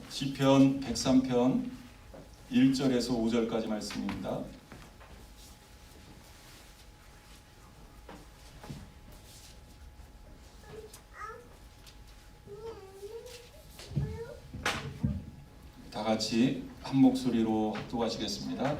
시편 103편 1절에서 5절까지 말씀입니다. 다 같이 한 목소리로 합독하시겠습니다.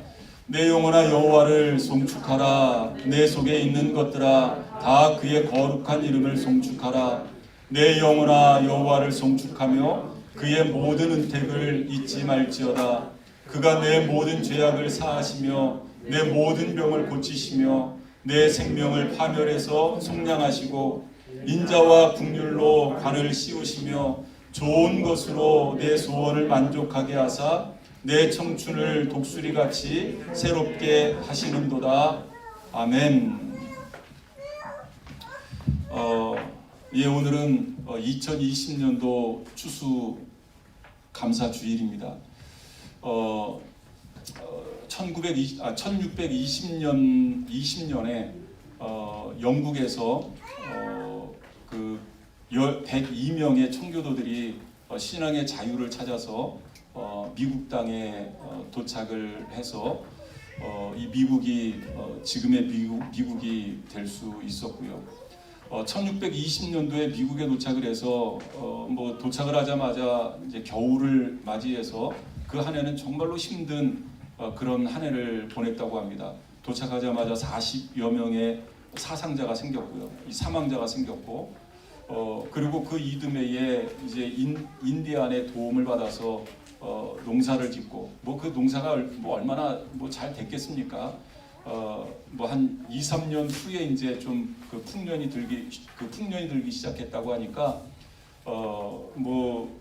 내 영혼아 여호와를 송축하라. 내 속에 있는 것들아 다 그의 거룩한 이름을 송축하라. 내 영혼아 여호와를 송축하며 그의 모든 은택을 잊지 말지어다. 그가 내 모든 죄악을 사하시며 내 모든 병을 고치시며 내 생명을 파멸해서 속량하시고 인자와 긍휼로 관을 씌우시며 좋은 것으로 내 소원을 만족하게 하사 내 청춘을 독수리같이 새롭게 하시는도다. 아멘. 오늘은 2020년도 추수감사주일입니다. 1620년에 영국에서 그 102명의 청교도들이 신앙의 자유를 찾아서 미국 땅에 도착을 해서 이 미국이 지금의 미국이 될 수 있었고요. 1620년도에 미국에 도착을 해서 도착을 하자마자 이제 겨울을 맞이해서 그 한 해는 정말로 힘든 그런 한 해를 보냈다고 합니다. 도착하자마자 40여 명의 사상자가 생겼고요. 이 사망자가 생겼고 그리고 그 이듬해에 이제 인디안의 도움을 받아서 농사를 짓고 그 농사가 얼마나 잘 됐겠습니까? 한 2, 3년 후에 이제 좀 그 풍년이 들기 시작했다고 하니까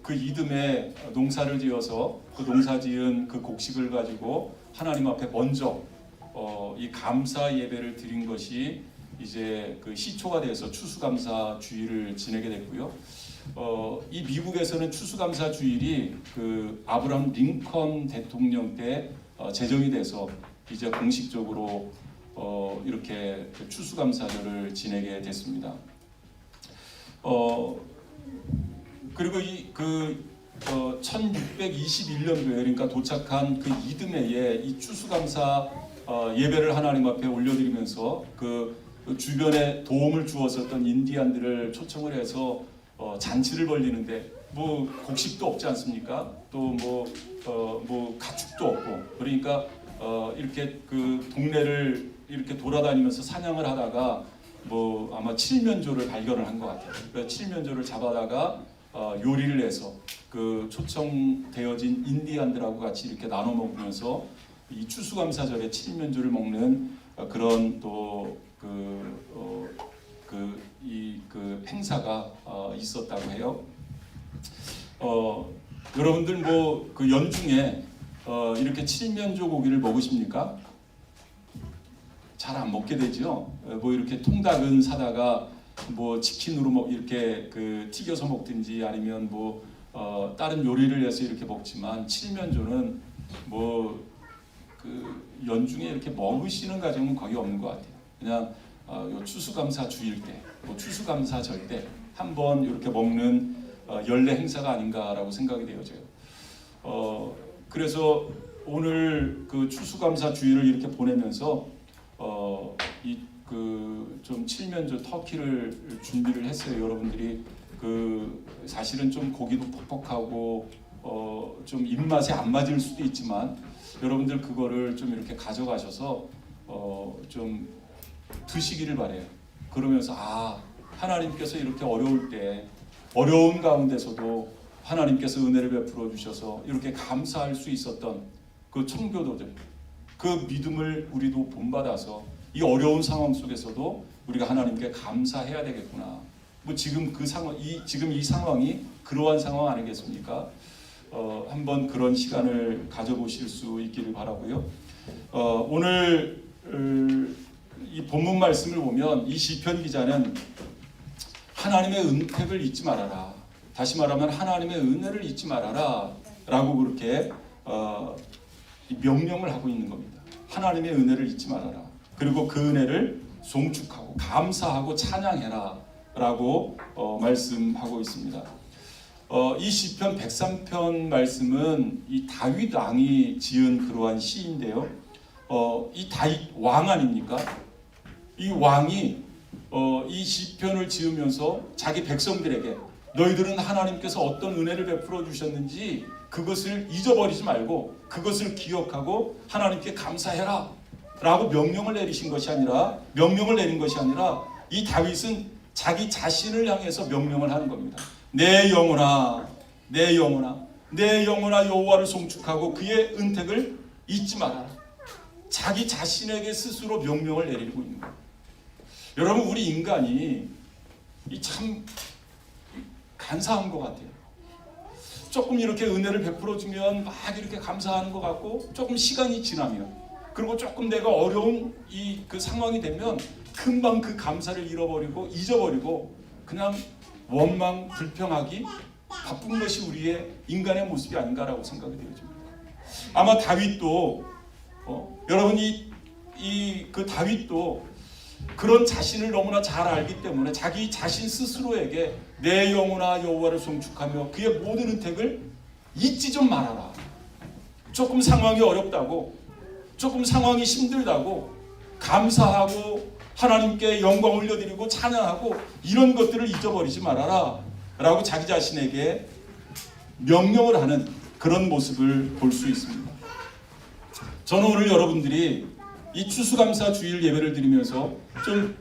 그 이듬해 농사를 지어서 그 농사지은 그 곡식을 가지고 하나님 앞에 먼저 이 감사 예배를 드린 것이 이제 그 시초가 돼서 추수감사 주일을 지내게 됐고요. 이 미국에서는 추수감사 주일이 그 아브라함 링컨 대통령 때 제정이 돼서 이제 공식적으로 이렇게 추수감사절을 지내게 됐습니다. 그리고 1621년도에 그러니까 도착한 그 이듬해에 이 추수감사 예배를 하나님 앞에 올려드리면서 그 주변에 도움을 주었었던 인디안들을 초청을 해서 잔치를 벌리는데 곡식도 없지 않습니까? 또 가축도 없고 그러니까 이렇게 그 동네를 이렇게 돌아다니면서 사냥을 하다가 아마 칠면조를 발견을 한 것 같아요. 그래서 칠면조를 잡아다가 요리를 해서 그 초청되어진 인디안들하고 같이 이렇게 나눠 먹으면서 이 추수감사절에 칠면조를 먹는 그런 또 그 행사가 있었다고 해요. 여러분들 그 연중에 이렇게 칠면조 고기를 먹으십니까? 잘 안 먹게 되죠. 이렇게 통닭은 사다가 치킨으로 이렇게 그 튀겨서 먹든지 아니면 다른 요리를 해서 이렇게 먹지만 칠면조는 그 연중에 이렇게 먹으시는 가정은 거의 없는 것 같아요. 그냥 요 추수감사 주일 때, 추수감사절 때 한번 이렇게 먹는 연례 행사가 아닌가라고 생각이 되어져요. 그래서 오늘 그 추수감사 주일을 이렇게 보내면서 좀 칠면조 터키를 준비를 했어요. 여러분들이 사실은 좀 고기도 퍽퍽하고 좀 입맛에 안 맞을 수도 있지만 여러분들 그거를 좀 이렇게 가져가셔서 좀 드시기를 바래요. 그러면서 하나님께서 이렇게 어려울 때 어려운 가운데서도 하나님께서 은혜를 베풀어 주셔서 이렇게 감사할 수 있었던 그 청교도들 그 믿음을 우리도 본받아서 이 어려운 상황 속에서도 우리가 하나님께 감사해야 되겠구나. 지금 이 상황이 그러한 상황 아니겠습니까? 한번 그런 시간을 가져보실 수 있기를 바라고요. 오늘 이 본문 말씀을 보면 이 시편 기자는 하나님의 은택을 잊지 말아라. 다시 말하면 하나님의 은혜를 잊지 말아라 라고 그렇게 명령을 하고 있는 겁니다. 하나님의 은혜를 잊지 말아라. 그리고 그 은혜를 송축하고 감사하고 찬양해라 라고 말씀하고 있습니다. 이 시편 103편 말씀은 이 다윗 왕이 지은 그러한 시인데요. 이 다윗 왕 아닙니까? 이 왕이 이 시편을 지으면서 자기 백성들에게 너희들은 하나님께서 어떤 은혜를 베풀어 주셨는지 그것을 잊어버리지 말고 그것을 기억하고 하나님께 감사해라 라고 명령을 내린 것이 아니라 이 다윗은 자기 자신을 향해서 명령을 하는 겁니다. 내 영혼아 여호와를 송축하고 그의 은택을 잊지 말아라. 자기 자신에게 스스로 명령을 내리고 있는 거예요. 여러분, 우리 인간이 참 간사한 것 같아요. 조금 이렇게 은혜를 베풀어주면 막 이렇게 감사하는 것 같고, 조금 시간이 지나면, 그리고 조금 내가 어려운 그 상황이 되면 금방 그 감사를 잊어버리고 그냥 원망, 불평하기 바쁜 것이 우리의 인간의 모습이 아닌가라고 생각이 되어집니다. 아마 다윗도 여러분 그 다윗도 그런 자신을 너무나 잘 알기 때문에 자기 자신 스스로에게 내 영혼아 여호와를 송축하며 그의 모든 은택을 잊지 좀 말아라. 조금 상황이 어렵다고, 조금 상황이 힘들다고 감사하고 하나님께 영광 올려드리고 찬양하고 이런 것들을 잊어버리지 말아라 라고 자기 자신에게 명령을 하는 그런 모습을 볼 수 있습니다. 저는 오늘 여러분들이 이 추수감사 주일 예배를 드리면서 좀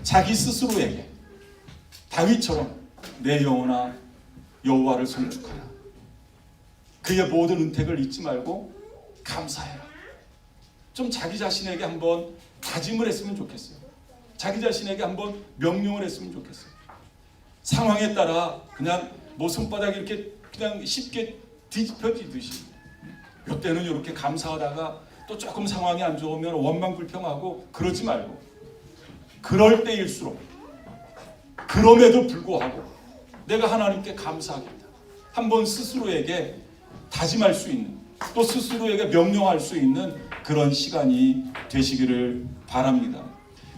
자기 스스로에게 다윗처럼 내 영혼아 여호와를 송축하라, 그의 모든 은택을 잊지 말고 감사해라, 좀 자기 자신에게 한번 다짐을 했으면 좋겠어요. 자기 자신에게 한번 명령을 했으면 좋겠어요. 상황에 따라 그냥 손바닥 이렇게 그냥 쉽게 뒤집혀지듯이 몇 때는 이렇게 감사하다가 또 조금 상황이 안 좋으면 원망 불평하고 그러지 말고, 그럴 때일수록 그럼에도 불구하고 내가 하나님께 감사하겠다 한번 스스로에게 다짐할 수 있는, 또 스스로에게 명령할 수 있는 그런 시간이 되시기를 바랍니다.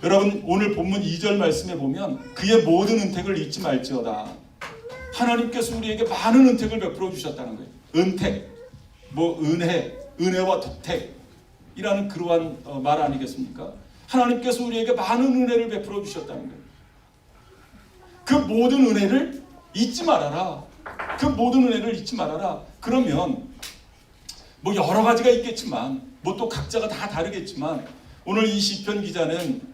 여러분, 오늘 본문 2절 말씀에 보면 그의 모든 은택을 잊지 말지어다. 하나님께서 우리에게 많은 은택을 베풀어 주셨다는 거예요. 은택, 은혜와 덕택이라는 그러한 말 아니겠습니까? 하나님께서 우리에게 많은 은혜를 베풀어 주셨다는 거예요. 그 모든 은혜를 잊지 말아라. 그 모든 은혜를 잊지 말아라. 그러면 여러 가지가 있겠지만, 또 각자가 다 다르겠지만, 오늘 이 시편 기자는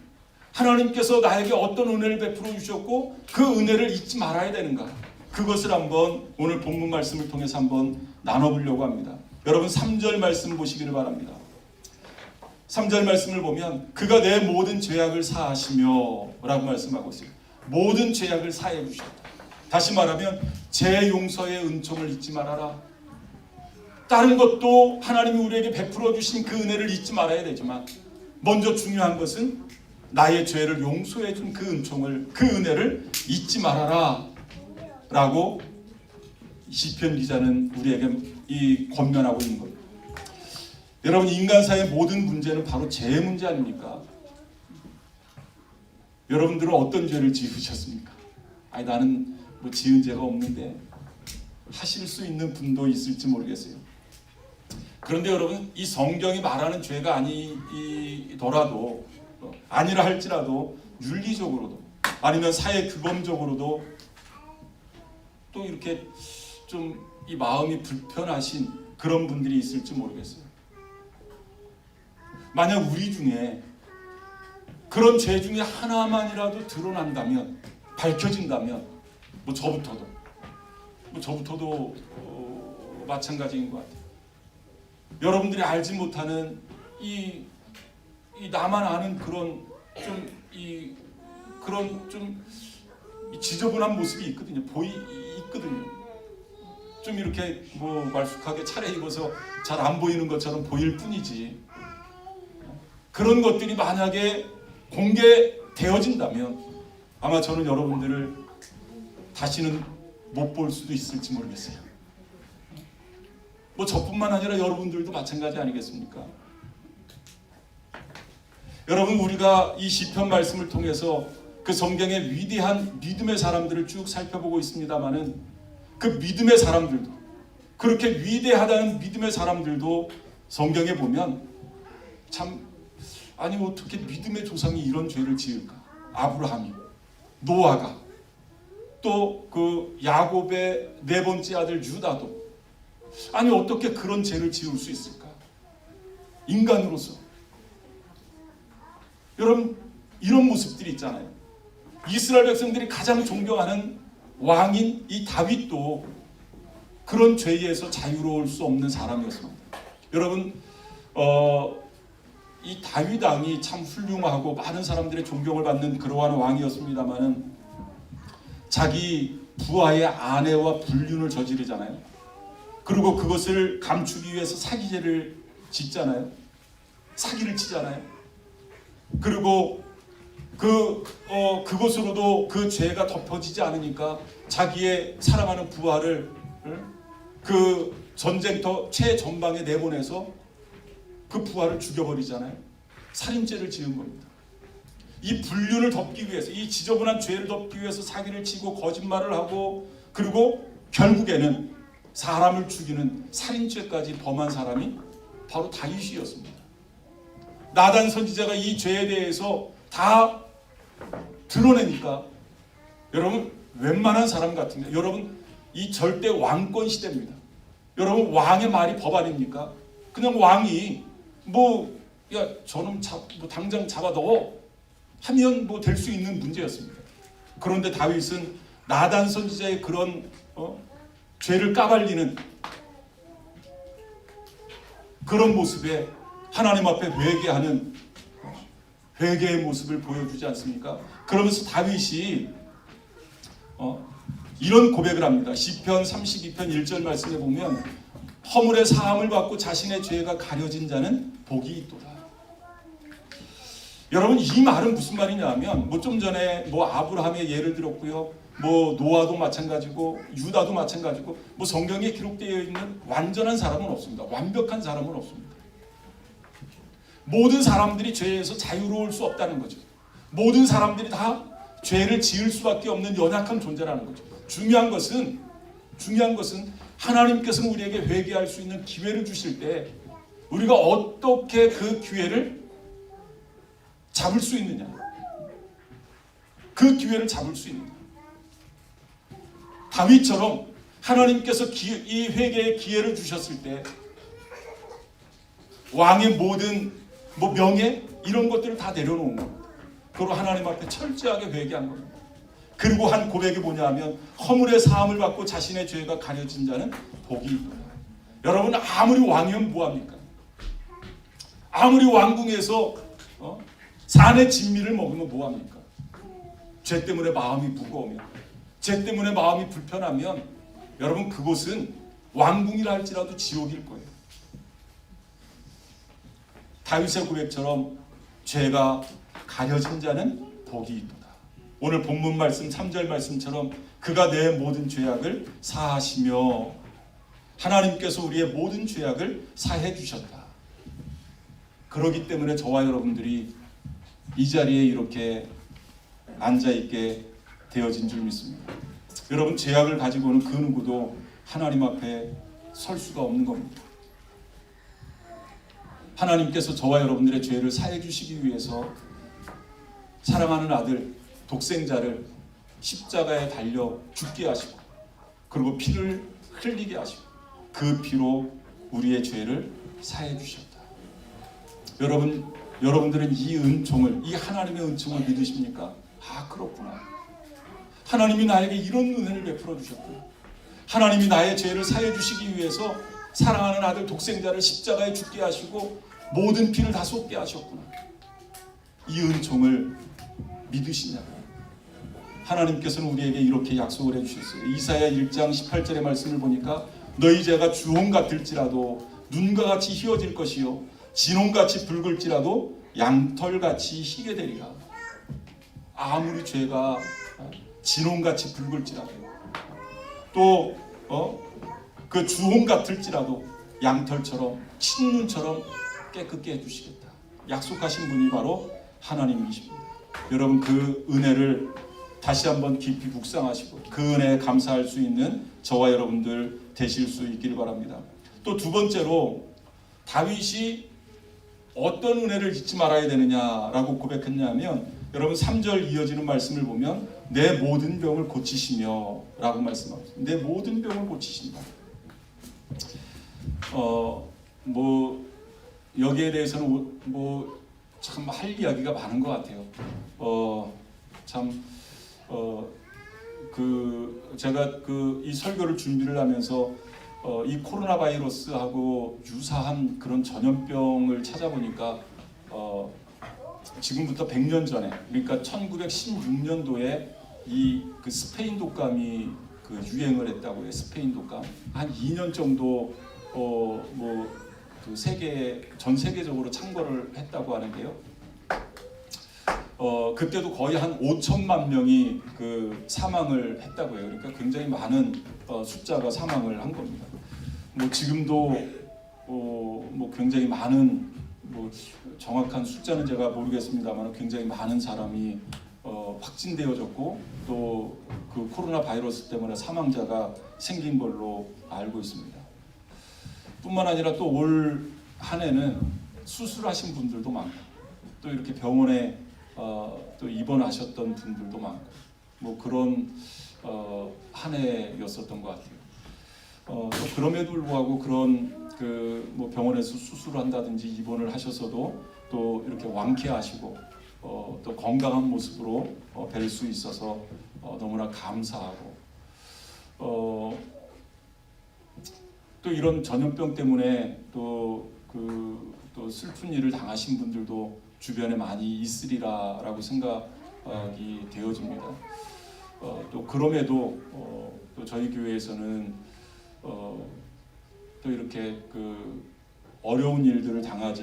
하나님께서 나에게 어떤 은혜를 베풀어 주셨고 그 은혜를 잊지 말아야 되는가, 그것을 한번 오늘 본문 말씀을 통해서 한번 나눠보려고 합니다. 여러분 3절 말씀 보시기를 바랍니다. 3절 말씀을 보면 그가 내 모든 죄악을 사하시며 라고 말씀하고 있어요. 모든 죄악을 사해 주셨다. 다시 말하면 제 용서의 은총을 잊지 말아라. 다른 것도 하나님이 우리에게 베풀어 주신 그 은혜를 잊지 말아야 되지만, 먼저 중요한 것은 나의 죄를 용서해 준 그 은총을, 그 은혜를 잊지 말아라 라고 시편 기자는 우리에게 권면하고 있는 겁니다. 여러분, 인간사의 모든 문제는 바로 죄 문제 아닙니까? 여러분들은 어떤 죄를 지으셨습니까? 나는 지은 죄가 없는데 하실 수 있는 분도 있을지 모르겠어요. 그런데 여러분, 이 성경이 말하는 죄가 아니라 할지라도 윤리적으로도 아니면 사회 규범적으로도 또 이렇게 좀 이 마음이 불편하신 그런 분들이 있을지 모르겠어요. 만약 우리 중에 그런 죄 중에 하나만이라도 드러난다면, 밝혀진다면, 저부터도 마찬가지인 것 같아요. 여러분들이 알지 못하는 이 나만 아는 그런 좀 지저분한 모습이 있거든요. 있거든요. 좀 이렇게 말쑥하게 차려입어서 잘 안 보이는 것처럼 보일 뿐이지, 그런 것들이 만약에 공개되어진다면 아마 저는 여러분들을 다시는 못 볼 수도 있을지 모르겠어요. 저뿐만 아니라 여러분들도 마찬가지 아니겠습니까? 여러분, 우리가 이 시편 말씀을 통해서 그 성경의 위대한 믿음의 사람들을 쭉 살펴보고 있습니다마는 그 믿음의 사람들도, 그렇게 위대하다는 믿음의 사람들도 성경에 보면 참, 아니 어떻게 믿음의 조상이 이런 죄를 지을까? 아브라함이, 노아가, 또 그 야곱의 네 번째 아들 유다도, 아니 어떻게 그런 죄를 지을 수 있을까? 인간으로서. 여러분, 이런 모습들이 있잖아요. 이스라엘 백성들이 가장 존경하는 왕인 이 다윗도 그런 죄에서 자유로울 수 없는 사람이었습니다. 여러분, 이 다윗 왕이 참 훌륭하고 많은 사람들의 존경을 받는 그러한 왕이었습니다마는 자기 부하의 아내와 불륜을 저지르잖아요. 그리고 그것을 감추기 위해서 사기죄를 짓잖아요. 사기를 치잖아요. 그리고 그것으로도 그 죄가 덮어지지 않으니까 자기의 사랑하는 부하를 그 전쟁터 최전방에 내보내서 그 부하를 죽여버리잖아요. 살인죄를 지은 겁니다. 이 불륜을 덮기 위해서, 이 지저분한 죄를 덮기 위해서 사기를 치고 거짓말을 하고, 그리고 결국에는 사람을 죽이는 살인죄까지 범한 사람이 바로 다윗이었습니다. 나단 선지자가 이 죄에 대해서 다 드러내니까 여러분, 웬만한 사람 같은데, 여러분, 이 절대 왕권 시대입니다. 여러분, 왕의 말이 법 아닙니까? 그냥 왕이 야 저놈 당장 잡아 넣어 하면 될 수 있는 문제였습니다. 그런데 다윗은 나단 선지자의 그런 죄를 까발리는 그런 모습에 하나님 앞에 회개하는 회개의 모습을 보여주지 않습니까? 그러면서 다윗이 이런 고백을 합니다. 시편 32편 1절 말씀에 보면 허물의 사함을 받고 자신의 죄가 가려진 자는 복이 있도다. 여러분, 이 말은 무슨 말이냐 하면 좀 전에 아브라함의 예를 들었고요. 노아도 마찬가지고 유다도 마찬가지고 성경에 기록되어 있는 완전한 사람은 없습니다. 완벽한 사람은 없습니다. 모든 사람들이 죄에서 자유로울 수 없다는 거죠. 모든 사람들이 다 죄를 지을 수밖에 없는 연약한 존재라는 거죠. 중요한 것은 하나님께서 우리에게 회개할 수 있는 기회를 주실 때 우리가 어떻게 그 기회를 잡을 수 있느냐. 그 기회를 잡을 수 있느냐. 다윗처럼 하나님께서 이 회개의 기회를 주셨을 때 왕의 모든 명예 이런 것들을 다 내려놓은 겁니다. 그리고 하나님 앞에 철저하게 회개한 겁니다. 그리고 한 고백이 뭐냐 하면 허물의 사함을 받고 자신의 죄가 가려진 자는 복이 있도다. 여러분, 아무리 왕이면 뭐합니까? 아무리 왕궁에서 산의 진미를 먹으면 뭐합니까? 죄 때문에 마음이 무거우면, 죄 때문에 마음이 불편하면 여러분, 그곳은 왕궁이라 할지라도 지옥일 거예요. 다윗의 고백처럼 죄가 가려진 자는 복이 있도다. 오늘 본문 말씀 3절 말씀처럼 그가 내 모든 죄악을 사하시며 하나님께서 우리의 모든 죄악을 사해 주셨다. 그렇기 때문에 저와 여러분들이 이 자리에 이렇게 앉아있게 되어진 줄 믿습니다. 여러분, 죄악을 가지고는 그 누구도 하나님 앞에 설 수가 없는 겁니다. 하나님께서 저와 여러분들의 죄를 사해 주시기 위해서 사랑하는 아들 독생자를 십자가에 달려 죽게 하시고, 그리고 피를 흘리게 하시고, 그 피로 우리의 죄를 사해 주셨다. 여러분들은 이 은총을, 이 하나님의 은총을 믿으십니까? 아, 그렇구나. 하나님이 나에게 이런 은혜를 베풀어 주셨구나. 하나님이 나의 죄를 사해 주시기 위해서 사랑하는 아들 독생자를 십자가에 죽게 하시고 모든 피를 다 쏟게 하셨구나. 이 은총을 믿으시냐고. 하나님께서는 우리에게 이렇게 약속을 해주셨어요. 이사야 1장 18절의 말씀을 보니까 너희 죄가 주홍 같을지라도 눈과 같이 희어질 것이요 진홍같이 붉을지라도 양털같이 희게 되리라. 아무리 죄가 진홍같이 붉을지라도, 또 그 주홍 같을지라도 양털처럼 친눈처럼 깨끗게 해주시겠다. 약속하신 분이 바로 하나님이십니다. 여러분, 그 은혜를 다시 한번 깊이 묵상하시고 그 은혜에 감사할 수 있는 저와 여러분들 되실 수 있기를 바랍니다. 또 두 번째로 다윗이 어떤 은혜를 잊지 말아야 되느냐라고 고백했냐면 여러분 3절 이어지는 말씀을 보면 내 모든 병을 고치시며 라고 말씀하고 있습니다. 내 모든 병을 고치신다. 뭐 여기에 대해서는 뭐 참 할 이야기가 많은 것 같아요. 제가 이 설교를 준비를 하면서 이 코로나 바이러스하고 유사한 그런 전염병을 찾아보니까 지금부터 100년 전에, 그러니까 1916년도에 그 스페인 독감이 그 유행을 했다고 해요. 스페인 독감 한 2년 정도 전 세계적으로 창궐을 했다고 하는데요. 그때도 거의 한 5천만 명이 그 사망을 했다고 해요. 그러니까 굉장히 많은 숫자가 사망을 한 겁니다. 뭐 지금도 굉장히 많은 정확한 숫자는 제가 모르겠습니다만 굉장히 많은 사람이 확진되어졌고 또 그 코로나 바이러스 때문에 사망자가 생긴 걸로 알고 있습니다. 뿐만 아니라 또 올 한 해는 수술하신 분들도 많고 또 이렇게 병원에 또 입원하셨던 분들도 많고 뭐 그런 한 해였었던 것 같아요. 또 그럼에도 불구하고 그런 뭐 병원에서 수술을 한다든지 입원을 하셔서도 또 이렇게 완쾌하시고 또 건강한 모습으로 뵐 수 있어서 너무나 감사하고 또 이런 전염병 때문에 또 슬픈 일을 당하신 분들도 주변에 많이 있으리라라고 생각이 되어집니다. 또 그럼에도 또 저희 교회에서는 또 이렇게 어려운 일들을 당하지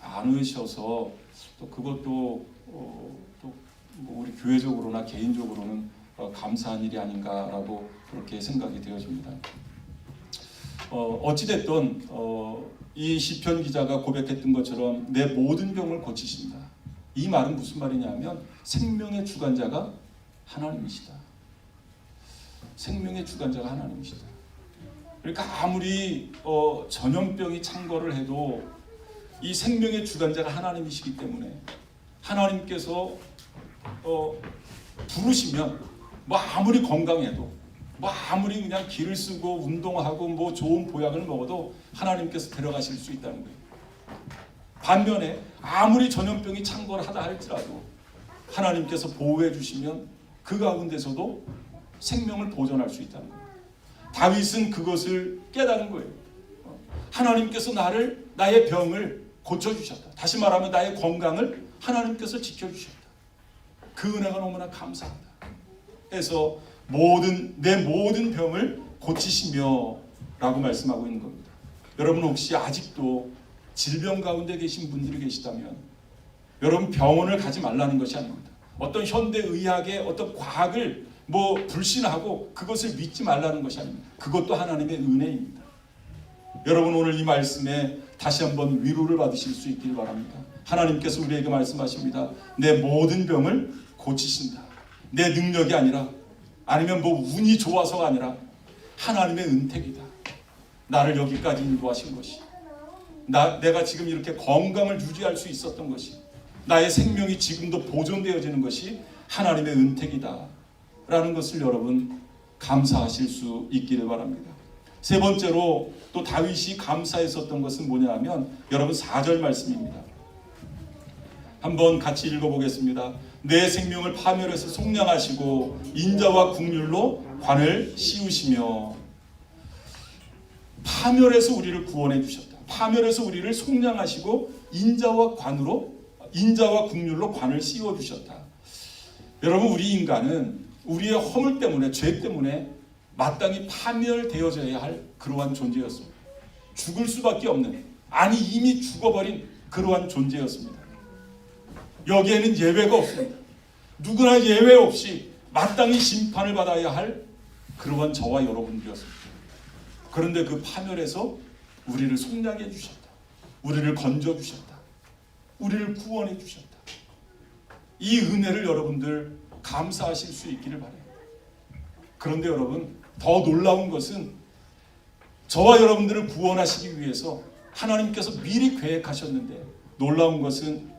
않으셔서 또 그것도 뭐 우리 교회적으로나 개인적으로는 감사한 일이 아닌가라고 그렇게 생각이 되어집니다. 어찌됐든 이 시편 기자가 고백했던 것처럼 내 모든 병을 고치신다. 이 말은 무슨 말이냐면 생명의 주관자가 하나님이시다. 생명의 주관자가 하나님이시다. 그러니까 아무리 전염병이 창궐을 해도 이 생명의 주관자가 하나님이시기 때문에 하나님께서 부르시면 뭐 아무리 건강해도 뭐 아무리 그냥 기를 쓰고 운동하고 뭐 좋은 보약을 먹어도 하나님께서 데려가실 수 있다는 거예요. 반면에 아무리 전염병이 창궐하다 할지라도 하나님께서 보호해 주시면 그 가운데서도 생명을 보존할 수 있다는 거예요. 다윗은 그것을 깨달은 거예요. 하나님께서 나의 병을 고쳐주셨다. 다시 말하면 나의 건강을 하나님께서 지켜주셨다. 그 은혜가 너무나 감사하다. 해서 내 모든 병을 고치시며 라고 말씀하고 있는 겁니다. 여러분 혹시 아직도 질병 가운데 계신 분들이 계시다면 여러분 병원을 가지 말라는 것이 아닙니다. 어떤 현대의학의 어떤 과학을 불신하고 그것을 믿지 말라는 것이 아닙니다. 그것도 하나님의 은혜입니다. 여러분 오늘 이 말씀에 다시 한번 위로를 받으실 수 있길 바랍니다. 하나님께서 우리에게 말씀하십니다. 내 모든 병을 고치신다. 내 능력이 아니라 아니면 운이 좋아서가 아니라 하나님의 은택이다. 나를 여기까지 인도하신 것이 내가 지금 이렇게 건강을 유지할 수 있었던 것이 나의 생명이 지금도 보존되어지는 것이 하나님의 은택이다 라는 것을 여러분 감사하실 수 있기를 바랍니다. 세 번째로 또 다윗이 감사했었던 것은 뭐냐면 여러분 4절 말씀입니다. 한번 같이 읽어보겠습니다. 내 생명을 파멸해서 속량하시고 인자와 국률로 관을 씌우시며. 파멸해서 우리를 구원해 주셨다. 파멸해서 우리를 속량하시고 인자와 국률로 관을 씌워 주셨다. 여러분 우리 인간은 우리의 허물 때문에 죄 때문에 마땅히 파멸되어져야 할 그러한 존재였습니다. 죽을 수밖에 없는, 아니 이미 죽어버린 그러한 존재였습니다. 여기에는 예외가 없습니다. 누구나 예외 없이 마땅히 심판을 받아야 할 그러한 저와 여러분들이었습니다. 그런데 그 파멸에서 우리를 속량해 주셨다. 우리를 건져 주셨다. 우리를 구원해 주셨다. 이 은혜를 여러분들 감사하실 수 있기를 바라요. 그런데 여러분, 더 놀라운 것은 저와 여러분들을 구원하시기 위해서 하나님께서 미리 계획하셨는데, 놀라운 것은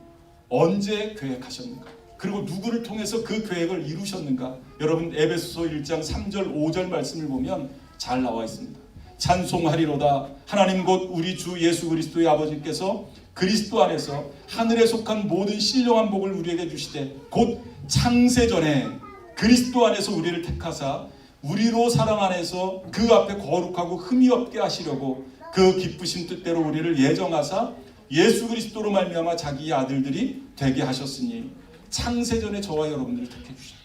언제 계획하셨는가, 그리고 누구를 통해서 그 계획을 이루셨는가. 여러분, 에베소서 1장 3절 5절 말씀을 보면 잘 나와 있습니다. 찬송하리로다 하나님 곧 우리 주 예수 그리스도의 아버지께서 그리스도 안에서 하늘에 속한 모든 신령한 복을 우리에게 주시되 곧 창세전에 그리스도 안에서 우리를 택하사 우리로 사랑 안에서 그 앞에 거룩하고 흠이 없게 하시려고 그 기쁘신 뜻대로 우리를 예정하사 예수 그리스도로 말미암아 자기의 아들들이 되게 하셨으니 창세전에 저와 여러분들을 택해 주셨다.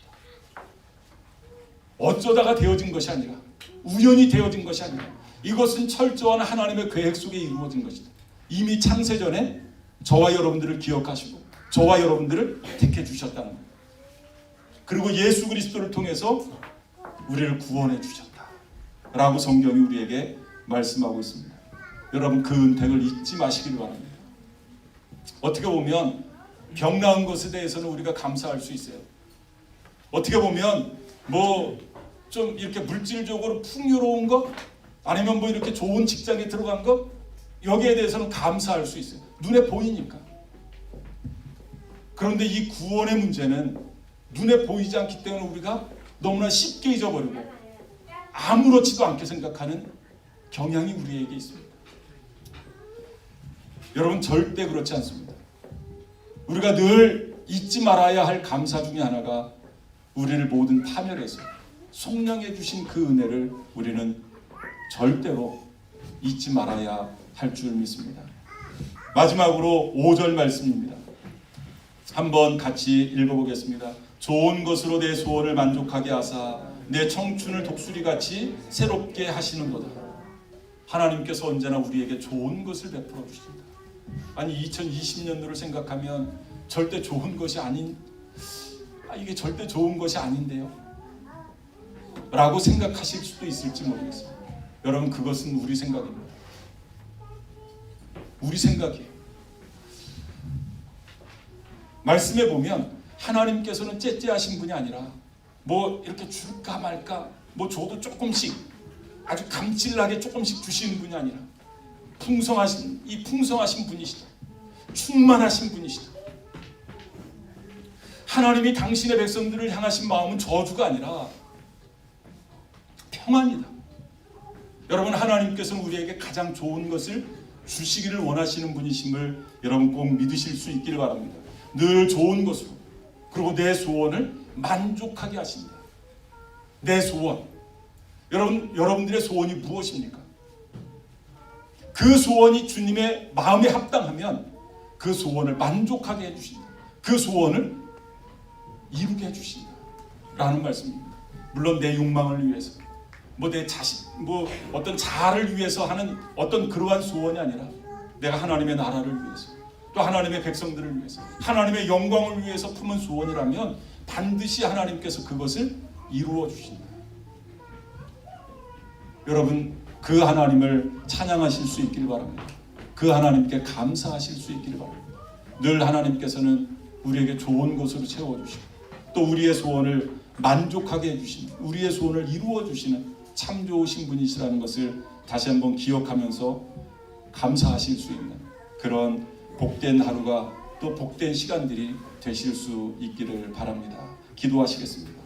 어쩌다가 되어진 것이 아니라, 우연히 되어진 것이 아니라, 이것은 철저한 하나님의 계획 속에 이루어진 것이다. 이미 창세전에 저와 여러분들을 기억하시고 저와 여러분들을 택해 주셨다는 거예요. 그리고 예수 그리스도를 통해서 우리를 구원해 주셨다 라고 성경이 우리에게 말씀하고 있습니다. 여러분, 그 은택을 잊지 마시길 바랍니다. 어떻게 보면 병 나은 것에 대해서는 우리가 감사할 수 있어요. 어떻게 보면 좀 이렇게 물질적으로 풍요로운 것, 아니면 이렇게 좋은 직장에 들어간 것, 여기에 대해서는 감사할 수 있어요. 눈에 보이니까. 그런데 이 구원의 문제는 눈에 보이지 않기 때문에 우리가 너무나 쉽게 잊어버리고 아무렇지도 않게 생각하는 경향이 우리에게 있습니다. 여러분, 절대 그렇지 않습니다. 우리가 늘 잊지 말아야 할 감사 중에 하나가 우리를 모든 파멸에서 속량해 주신 그 은혜를 우리는 절대로 잊지 말아야 할 줄 믿습니다. 마지막으로 5절 말씀입니다. 한번 같이 읽어보겠습니다. 좋은 것으로 내 소원을 만족하게 하사 내 청춘을 독수리같이 새롭게 하시는도다. 하나님께서 언제나 우리에게 좋은 것을 베풀어 주십니다. 아니, 2020년도를 생각하면 절대 좋은 것이 아닌, 이게 절대 좋은 것이 아닌데요 라고 생각하실 수도 있을지 모르겠습니다. 여러분, 그것은 우리 생각입니다. 우리 생각이에요. 말씀에 보면 하나님께서는 째째하신 분이 아니라 이렇게 줄까 말까, 줘도 조금씩, 아주 감질나게 조금씩 주시는 분이 아니라 풍성하신 분이시다. 충만하신 분이시다. 하나님이 당신의 백성들을 향하신 마음은 저주가 아니라 평안이다. 여러분, 하나님께서는 우리에게 가장 좋은 것을 주시기를 원하시는 분이심을 여러분 꼭 믿으실 수 있기를 바랍니다. 늘 좋은 것으로, 그리고 내 소원을 만족하게 하십니다. 내 소원, 여러분들의 소원이 무엇입니까? 그 소원이 주님의 마음에 합당하면 그 소원을 만족하게 해주신다. 그 소원을 이루게 해주신다 라는 말씀입니다. 물론 내 욕망을 위해서, 내 자식, 어떤 자아를 위해서 하는 어떤 그러한 소원이 아니라 내가 하나님의 나라를 위해서, 또 하나님의 백성들을 위해서, 하나님의 영광을 위해서 품은 소원이라면 반드시 하나님께서 그것을 이루어 주신다. 여러분, 그 하나님을 찬양하실 수 있기를 바랍니다. 그 하나님께 감사하실 수 있기를 바랍니다. 늘 하나님께서는 우리에게 좋은 것으로 채워주시고 또 우리의 소원을 만족하게 해주시는, 우리의 소원을 이루어 주시는 참 좋으신 분이시라는 것을 다시 한번 기억하면서 감사하실 수 있는 그런 복된 하루가, 또 복된 시간들이 되실 수 있기를 바랍니다. 기도하시겠습니다.